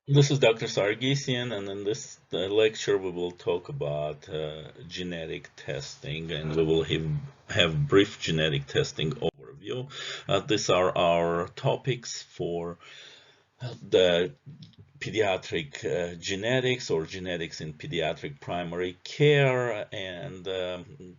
This is Dr. Sargisian, and in this lecture, we will talk about genetic testing, and we will have brief genetic testing overview. These are our topics for the pediatric genetics or genetics in pediatric primary care, and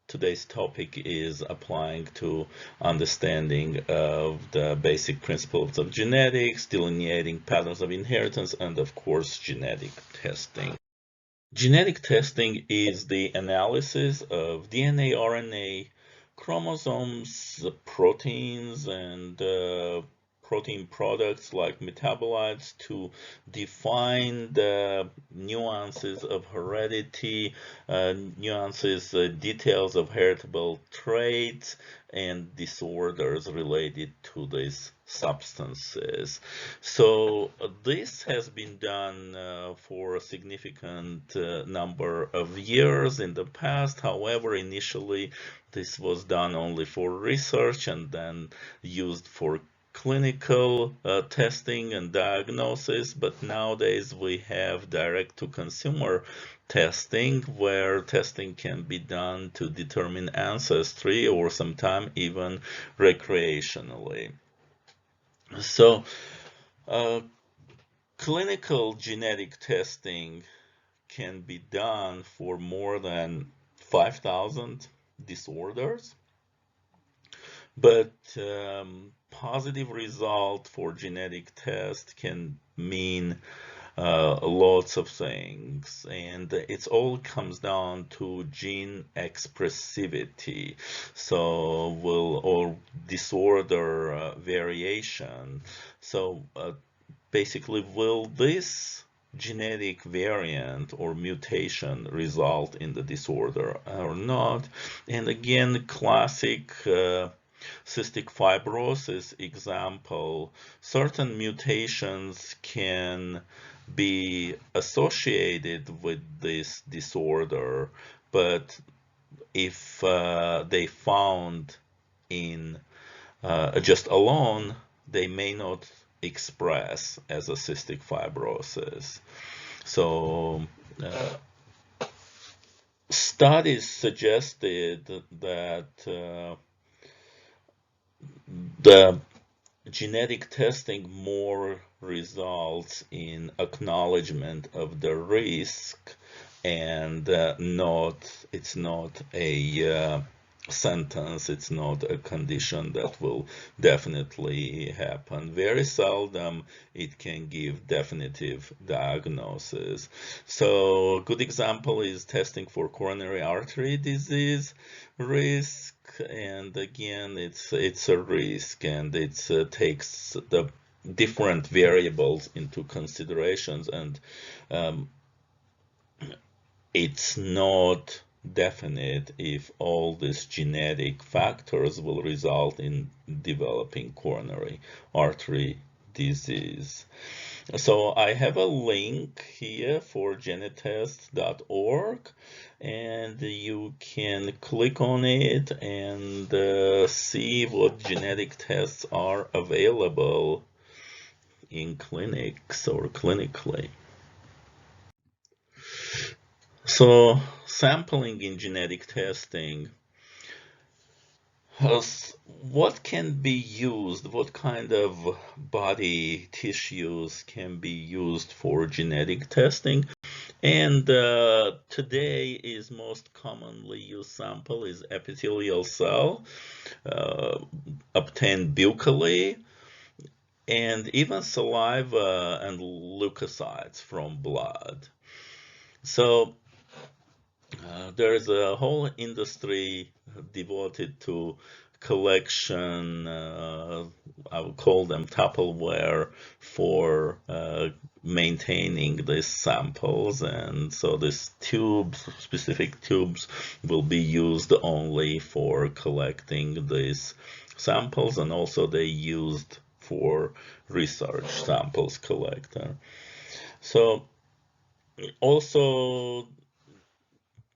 today's topic is applying to understanding of the basic principles of genetics, delineating patterns of inheritance, and of course, genetic testing. Genetic testing is the analysis of DNA, RNA, chromosomes, proteins, and protein products like metabolites to define the nuances of heredity, details of heritable traits, and disorders related to these substances. So this has been done for a significant number of years in the past. However, initially this was done only for research and then used for clinical testing and diagnosis, but nowadays we have direct to consumer testing where testing can be done to determine ancestry or sometimes even recreationally. So uh, clinical genetic testing can be done for more than 5,000 disorders, but positive result for genetic test can mean lots of things, and it all comes down to gene expressivity. So will or disorder variation. So basically, will this genetic variant or mutation result in the disorder or not? And again, classic cystic fibrosis example, certain mutations can be associated with this disorder, but if they found in just alone, they may not express as a cystic fibrosis. So studies suggested that the genetic testing more results in acknowledgement of the risk and not it's not a sentence, it's not a condition that will definitely happen. Very seldom it can give definitive diagnosis. So a good example is testing for coronary artery disease risk, and again it's a risk, and it takes the different variables into considerations, and um, it's not definite if all these genetic factors will result in developing coronary artery disease. So I have a link here for genetest.org, and you can click on it and see what genetic tests are available in clinics or clinically. So sampling in genetic testing, what can be used, what kind of body tissues can be used for genetic testing? And today is most commonly used sample is epithelial cell, uh, obtained buccally, and even saliva and leukocytes from blood. So there is a whole industry devoted to collection. I would call them Tupperware for maintaining these samples, and so these tubes, specific tubes, will be used only for collecting these samples, and also they used for research samples collector. So also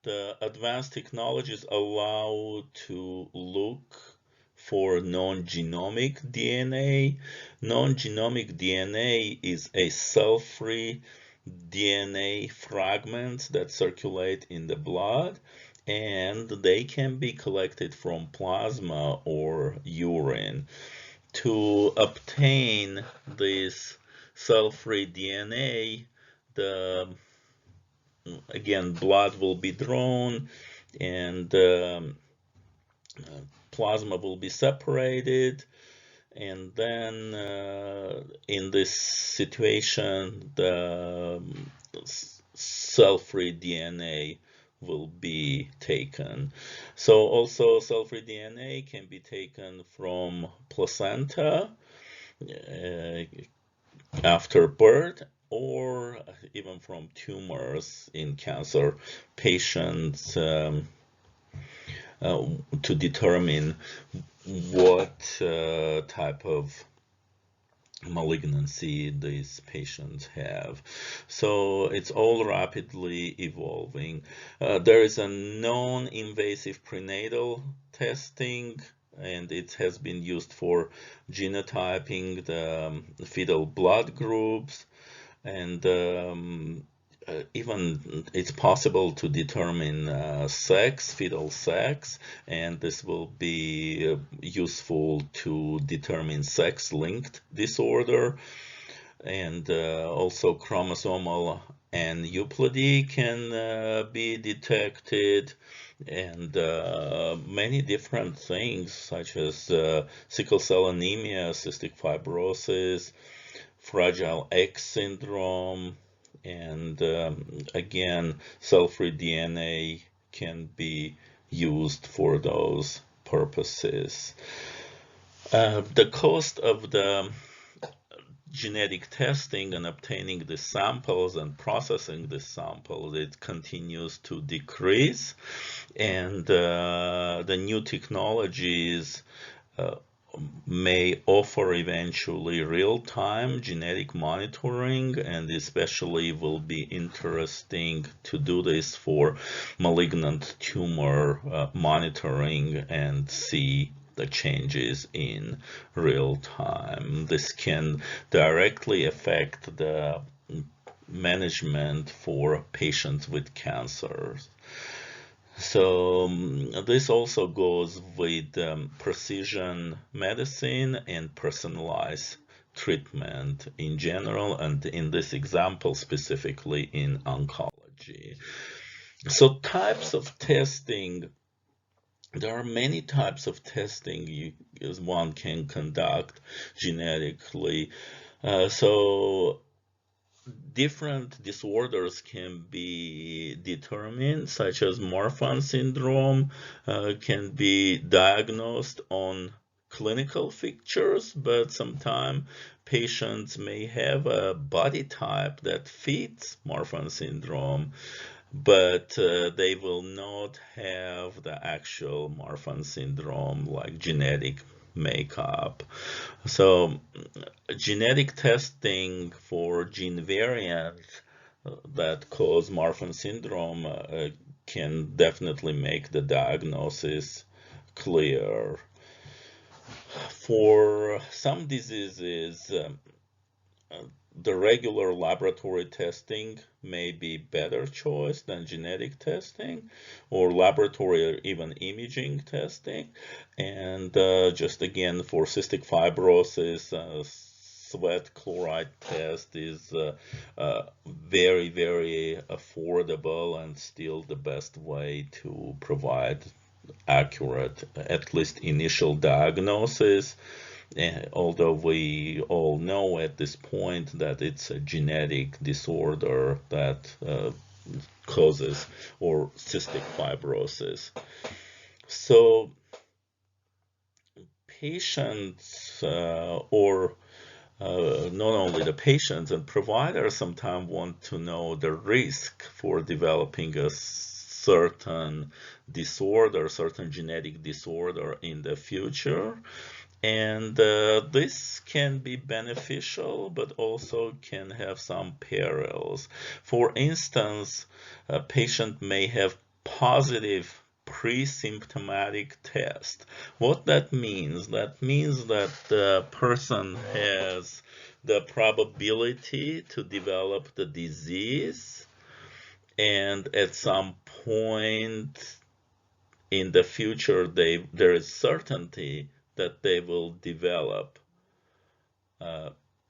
the advanced technologies allow to look for non-genomic DNA Non-genomic DNA is a cell-free DNA fragments that circulate in the blood, and they can be collected from plasma or urine. To obtain this cell-free DNA, the again blood will be drawn, and plasma will be separated, and then in this situation the cell-free DNA will be taken. So also cell-free DNA can be taken from placenta after birth, or even from tumors in cancer patients, to determine what type of malignancy these patients have. So it's all rapidly evolving. There is a non-invasive prenatal testing, and it has been used for genotyping the fetal blood groups, and even it's possible to determine sex, fetal sex, and this will be useful to determine sex-linked disorder, and also chromosomal aneuploidy can be detected, and many different things such as sickle cell anemia, cystic fibrosis, Fragile X syndrome, and again, cell-free DNA can be used for those purposes. The cost of the genetic testing and obtaining the samples and processing the samples, it continues to decrease, and the new technologies may offer eventually real-time genetic monitoring, and especially will be interesting to do this for malignant tumor monitoring and see the changes in real time. This can directly affect the management for patients with cancers. So this also goes with precision medicine and personalized treatment in general, and in this example specifically in oncology. So types of testing, there are many types of testing one can conduct genetically. So different disorders can be determined, such as Marfan syndrome can be diagnosed on clinical features, but sometimes patients may have a body type that fits Marfan syndrome, but they will not have the actual Marfan syndrome, like genetic makeup. So genetic testing for gene variants that cause Marfan syndrome can definitely make the diagnosis clear. For some diseases, the regular laboratory testing may be better choice than genetic testing, or laboratory or even imaging testing. And just again, for cystic fibrosis, sweat chloride test is very, very affordable and still the best way to provide accurate, at least initial diagnosis. Although we all know at this point that it's a genetic disorder that causes or cystic fibrosis. So patients or not only the patients and providers sometimes want to know the risk for developing a certain disorder, certain genetic disorder in the future. And this can be beneficial, but also can have some perils. For instance, a patient may have positive pre-symptomatic test. What that means? That means that the person has the probability to develop the disease, and at some point in the future there is certainty that they will develop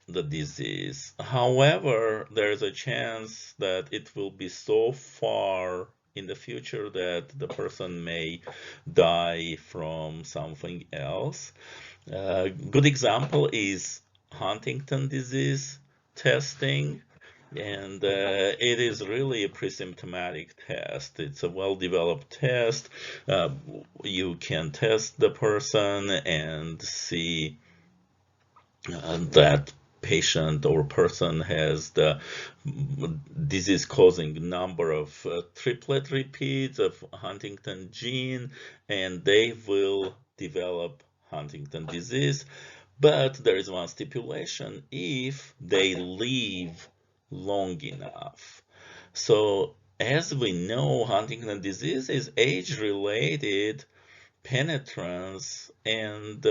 the disease. However, there is a chance that it will be so far in the future that the person may die from something else. A good example is Huntington disease testing. And it is really a pre-symptomatic test. It's a well-developed test. You can test the person and see that patient or person has the disease-causing number of triplet repeats of Huntington gene, and they will develop Huntington disease. But there is one stipulation: if they live long enough. So as we know, Huntington disease is age-related penetrance, and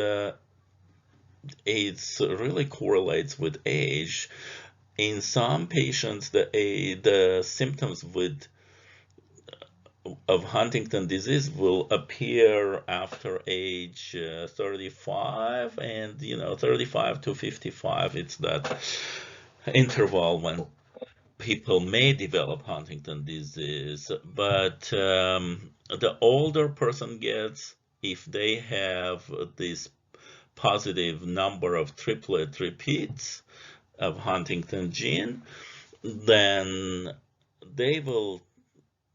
it really correlates with age. In some patients, the symptoms of Huntington disease will appear after age 35, and 35 to 55, it's that interval when people may develop Huntington disease. But the older person gets, if they have this positive number of triplet repeats of Huntington gene, then they will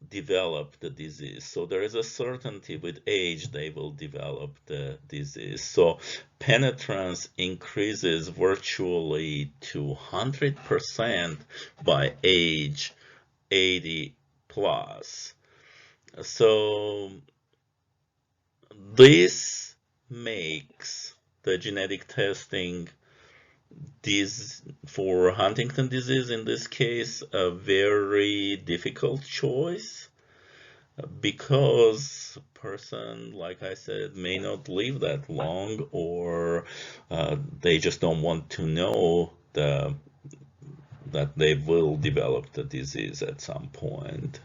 develop the disease. So there is a certainty with age they will develop the disease. So penetrance increases virtually to 100% by age 80 plus. So this makes the genetic testing for Huntington disease, in this case, a very difficult choice, because a person, like I said, may not live that long, or they just don't want to know that they will develop the disease at some point.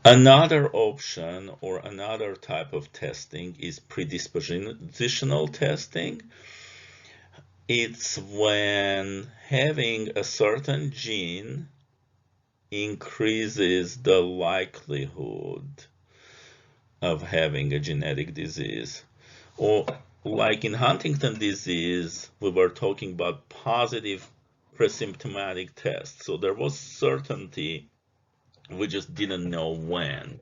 Another option or another type of testing is predispositional testing. It's when having a certain gene increases the likelihood of having a genetic disease. Or like in Huntington disease, we were talking about positive presymptomatic tests. So there was certainty, we just didn't know when.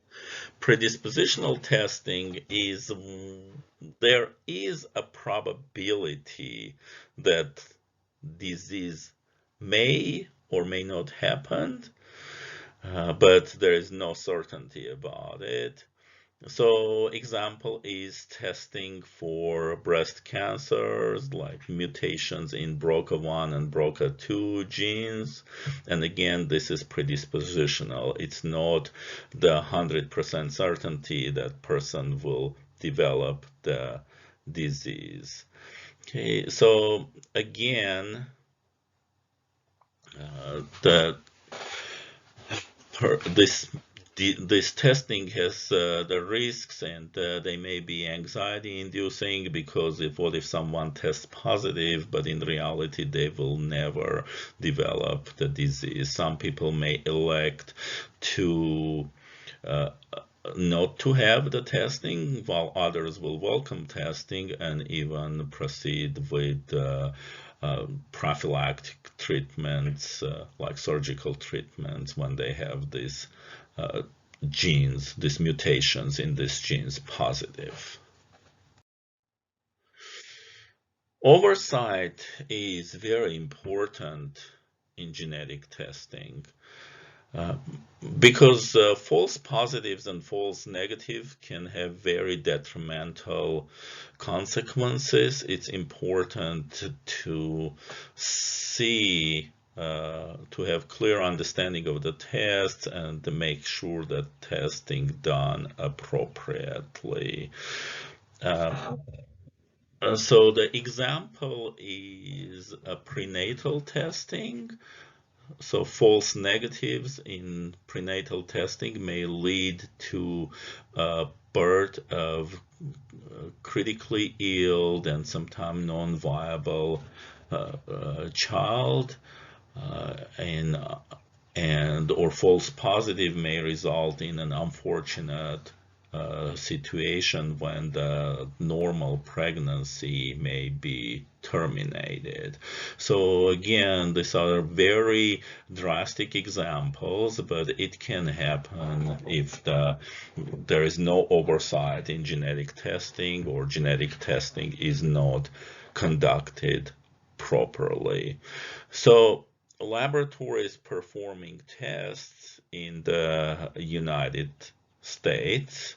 Predispositional testing is, there is a probability that disease may or may not happen, but there is no certainty about it. So example is testing for breast cancers, like mutations in BRCA1 and BRCA2 genes. And again, this is predispositional. It's not the 100% certainty that person will develop the disease. Okay, so again, this testing has the risks, and they may be anxiety inducing, because what if someone tests positive but in reality they will never develop the disease. Some people may elect to not to have the testing, while others will welcome testing and even proceed with prophylactic treatments, like surgical treatments, when they have these genes, these mutations in these genes positive. Oversight is very important in genetic testing, because false positives and false negatives can have very detrimental consequences. It's important to see to have clear understanding of the tests and to make sure that testing done appropriately. So the example is a prenatal testing. So false negatives in prenatal testing may lead to birth of critically ill and sometimes non-viable child, and or false positive may result in an unfortunate situation when the normal pregnancy may be terminated. So again, these are very drastic examples, but it can happen if there is no oversight in genetic testing, or genetic testing is not conducted properly. So laboratories performing tests in the United States,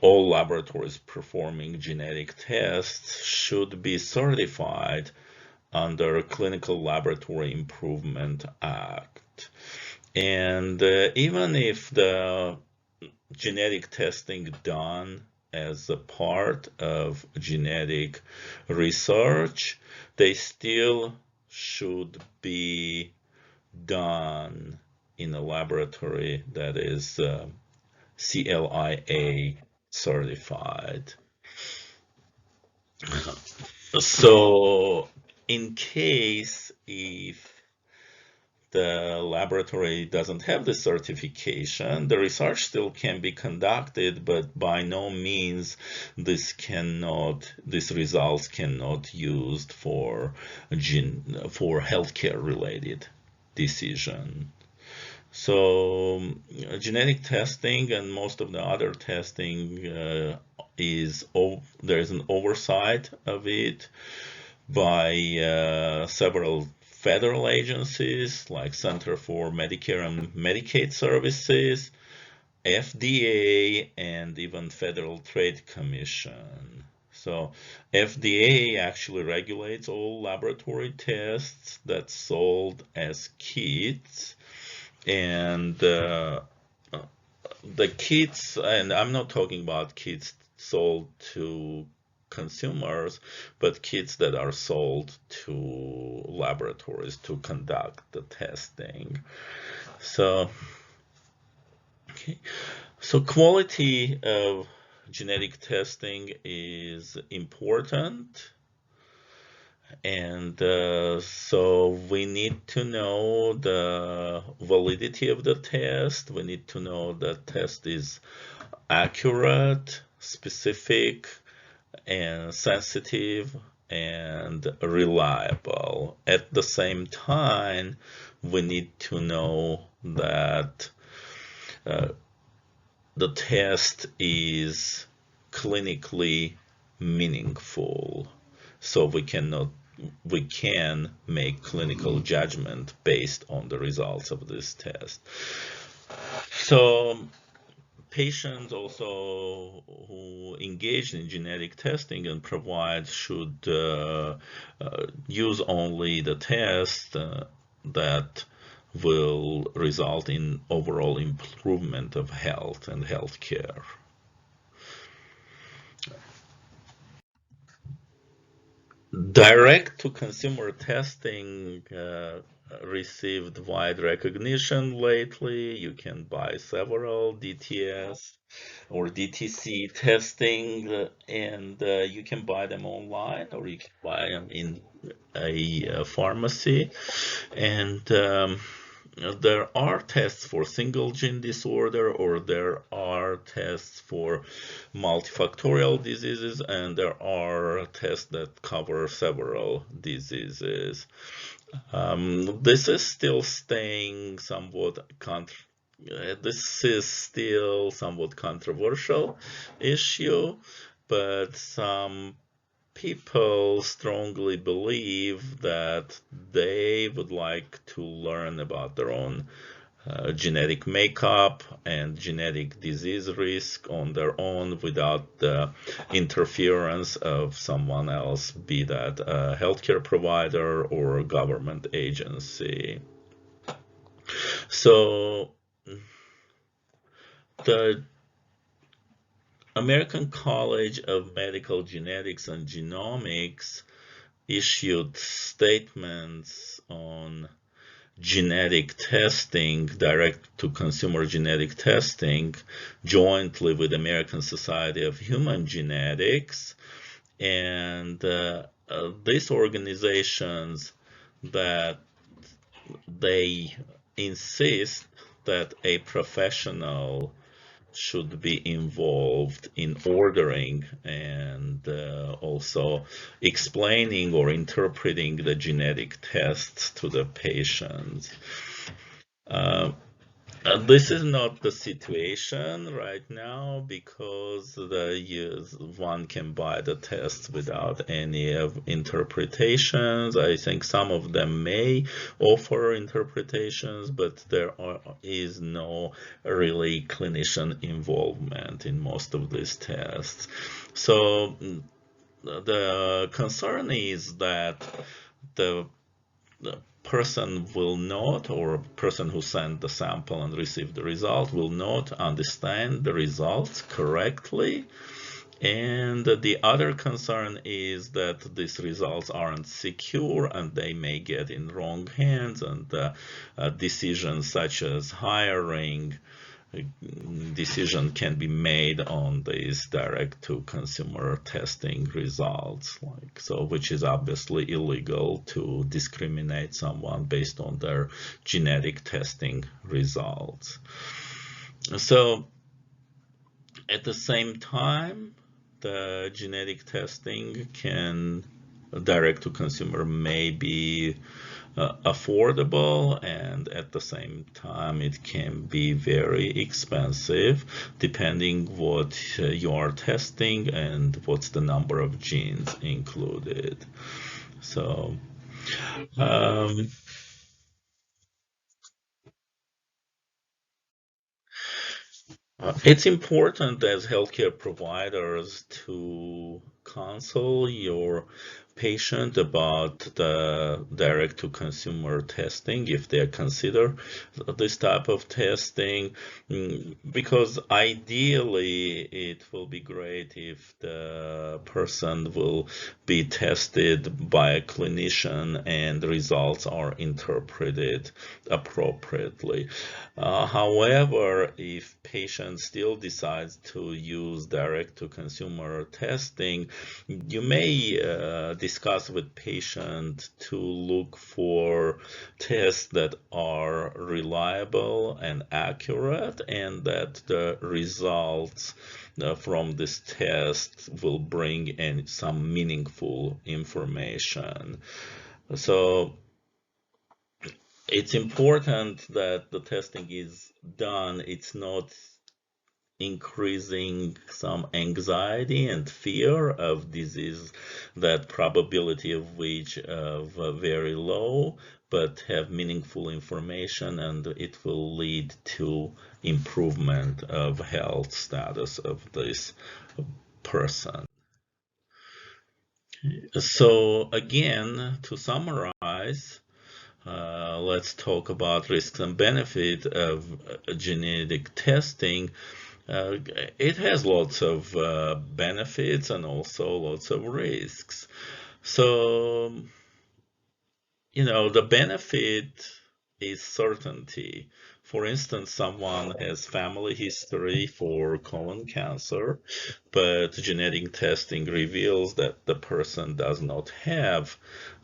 all laboratories performing genetic tests should be certified under Clinical Laboratory Improvement Act. And even if the genetic testing done as a part of genetic research, they still should be done in a laboratory that is CLIA certified. So in case if the laboratory doesn't have the certification, the research still can be conducted, but by no means these results cannot used for healthcare related decision. So genetic testing and most of the other testing there is an oversight of it by several federal agencies like Center for Medicare and Medicaid Services, FDA, and even Federal Trade Commission. So FDA actually regulates all laboratory tests that's sold as kits, and the kits, and I'm not talking about kits sold to consumers, but kits that are sold to laboratories to conduct the testing. So, okay. So quality of genetic testing is important. And so we need to know the validity of the test. We need to know that test is accurate, specific, and sensitive, and reliable. At the same time, we need to know that the test is clinically meaningful, so we can make clinical judgment based on the results of this test. So patients also who engage in genetic testing and provide should use only the test that will result in overall improvement of health and health care. Direct-to-consumer testing received wide recognition lately. You can buy several DTS or DTC testing, and you can buy them online, or you can buy them in a pharmacy. And there are tests for single gene disorder, or there are tests for multifactorial diseases, and there are tests that cover several diseases. This is still staying somewhat this is still somewhat controversial issue, but some people strongly believe that they would like to learn about their own genetic makeup and genetic disease risk on their own without the interference of someone else, be that a healthcare provider or a government agency. So the American College of Medical Genetics and Genomics issued statements on genetic testing, direct-to-consumer genetic testing, jointly with American Society of Human Genetics. And these organizations, that they insist that a professional should be involved in ordering and also explaining or interpreting the genetic tests to the patients. This is not the situation right now, because one can buy the tests without any interpretations. I think some of them may offer interpretations, but is no really clinician involvement in most of these tests. So the concern is that the person will not, or a person who sent the sample and received the result, will not understand the results correctly. And the other concern is that these results aren't secure and they may get in wrong hands, and decisions such as hiring decision can be made on these direct-to-consumer testing results, which is obviously illegal to discriminate someone based on their genetic testing results. So at the same time, the genetic testing direct-to-consumer may be affordable, and at the same time it can be very expensive, depending what you are testing and what's the number of genes included. So it's important as healthcare providers to counsel your patient about the direct-to-consumer testing if they consider this type of testing, because ideally it will be great if the person will be tested by a clinician and the results are interpreted appropriately. However, if patient still decides to use direct-to-consumer testing, you may discuss with patient to look for tests that are reliable and accurate, and that the results from this test will bring in some meaningful information. So it's important that the testing is done. It's not increasing some anxiety and fear of disease, that probability of which of very low, but have meaningful information, and it will lead to improvement of health status of this person. So again, to summarize, let's talk about risks and benefits of genetic testing. It has lots of benefits and also lots of risks. So, the benefit is certainty. For instance, someone has family history for colon cancer, but genetic testing reveals that the person does not have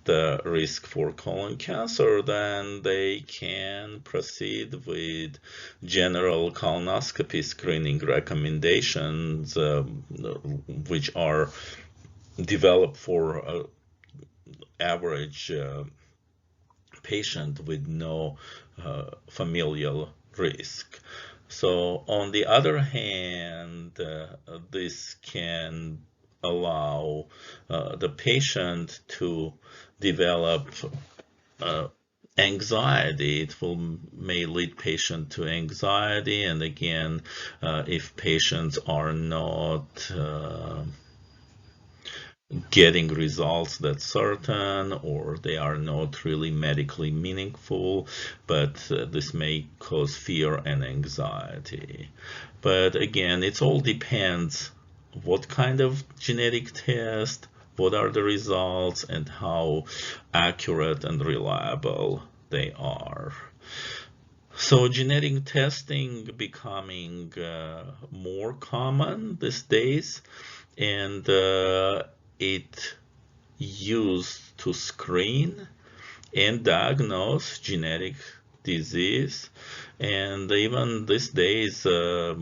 the risk for colon cancer, then they can proceed with general colonoscopy screening recommendations, which are developed for average patient with no familial risk. So on the other hand, this can allow the patient to develop anxiety. It may lead patient to anxiety, and again, if patients are not getting results that's certain, or they are not really medically meaningful, but this may cause fear and anxiety. But again, it all depends what kind of genetic test, what are the results, and how accurate and reliable they are. So genetic testing becoming more common these days, and it used to screen and diagnose genetic disease. And even these days, the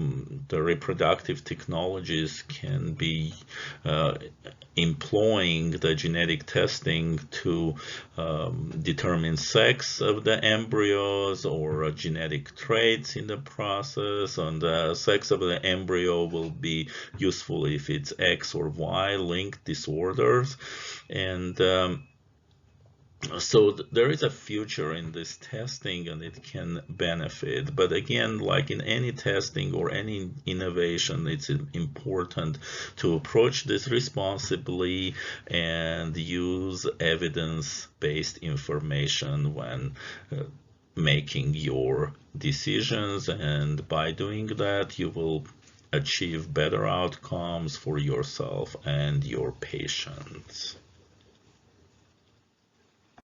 reproductive technologies can be employing the genetic testing to determine sex of the embryos or genetic traits in the process. And the sex of the embryo will be useful if it's X or Y linked disorders. And so there is a future in this testing, and it can benefit. But again, like in any testing or any innovation, it's important to approach this responsibly and use evidence-based information when making your decisions. And by doing that, you will achieve better outcomes for yourself and your patients.